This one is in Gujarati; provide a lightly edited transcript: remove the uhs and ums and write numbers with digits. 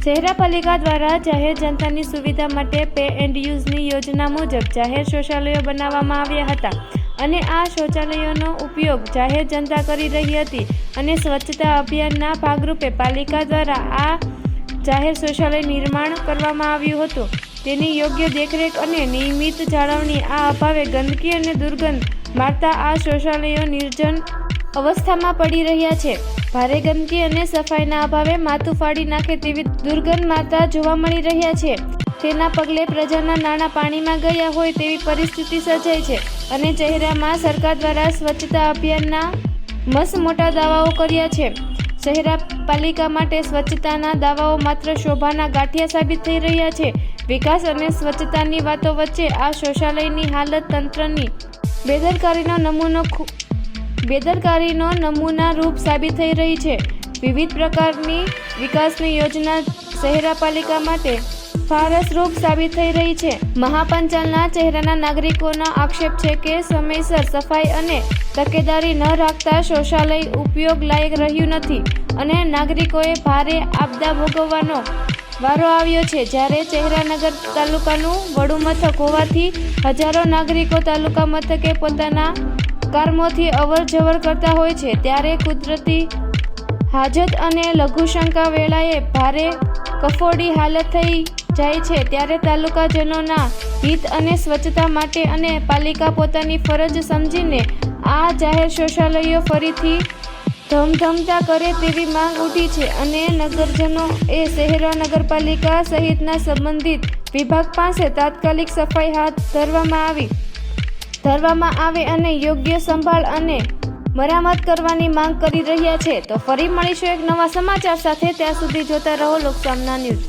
શહેરાપાલિકા દ્વારા જાહેર જનતાની સુવિધા માટે પે એન્ડ યુઝની યોજના મુજબ જાહેર શૌચાલયો બનાવવામાં આવ્યા હતા અને આ શૌચાલયોનો ઉપયોગ જાહેર જનતા કરી રહી હતી અને સ્વચ્છતા અભિયાનના ભાગરૂપે પાલિકા દ્વારા આ જાહેર શૌચાલય નિર્માણ કરવામાં આવ્યું હતું. તેની યોગ્ય દેખરેખ અને નિયમિત જાળવણી આ અભાવે ગંદકી અને દુર્ગંધ મારતા આ શૌચાલયો નિર્જન અવસ્થામાં પડી રહ્યા છે. ભારે ગંદકી અને સફાઈના અભાવે માથું ફાડી નાખે તેવી દુર્ગંધ મારતા જોવા મળી રહ્યા છે. તેના પગલે પ્રજાના નાણાં પાણીમાં ગયા હોય તેવી પરિસ્થિતિ સર્જાઈ છે અને ચહેરામાં સરકાર દ્વારા સ્વચ્છતા અભિયાનના મસ્ત મોટા દાવાઓ કર્યા છે. શહેરાપાલિકા માટે સ્વચ્છતાના દાવાઓ માત્ર શોભાના ગાંઠિયા સાબિત થઈ રહ્યા છે. વિકાસ અને સ્વચ્છતાની વાતો વચ્ચે આ શૌચાલયની હાલત તંત્રની બેદરકારીનો નમૂના રૂપ સાબિત થઈ રહી છે. વિવિધ પ્રકારની વિકાસની યોજના શહેરાપાલિકા માટે ફારસરૂપ સાબિત થઈ રહી છે. મહાપંચાલના ચહેરાના નાગરિકોનો આક્ષેપ છે કે સમયસર સફાઈ અને તકેદારી ન રાખતા શૌચાલય ઉપયોગ લાયક રહ્યું નથી અને નાગરિકોએ ભારે આપદા ભોગવવાનો વારો આવ્યો છે. જ્યારે ચહેરાનગર તાલુકાનું વડું મથક હોવાથી હજારો નાગરિકો તાલુકા મથકે પોતાના કામોથી અવર જવર કરતા હોય છે, ત્યારે કુદરતી હાજત અને લઘુશંકા વેળાએ ભારે કફોડી હાલત થઈ જાય છે. ત્યારે તાલુકાજનોના હિત અને સ્વચ્છતા માટે અને પાલિકા પોતાની ફરજ સમજીને આ જાહેર શૌચાલયો ફરીથી ધમધમતા કરે તેવી માંગ ઉઠી છે અને નગરજનો એ શહેરા નગરપાલિકા સહિતના સંબંધિત વિભાગ પાસે તાત્કાલિક સફાઈ હાથ ધરવામાં આવે અને યોગ્ય સંભાળ અને મરામત કરવાની માંગ કરી રહ્યા છે. તો ફરી મળીશું એક નવા સમાચાર સાથે. ત્યાં સુધી જોતા રહો લોકસામના ન્યૂઝ.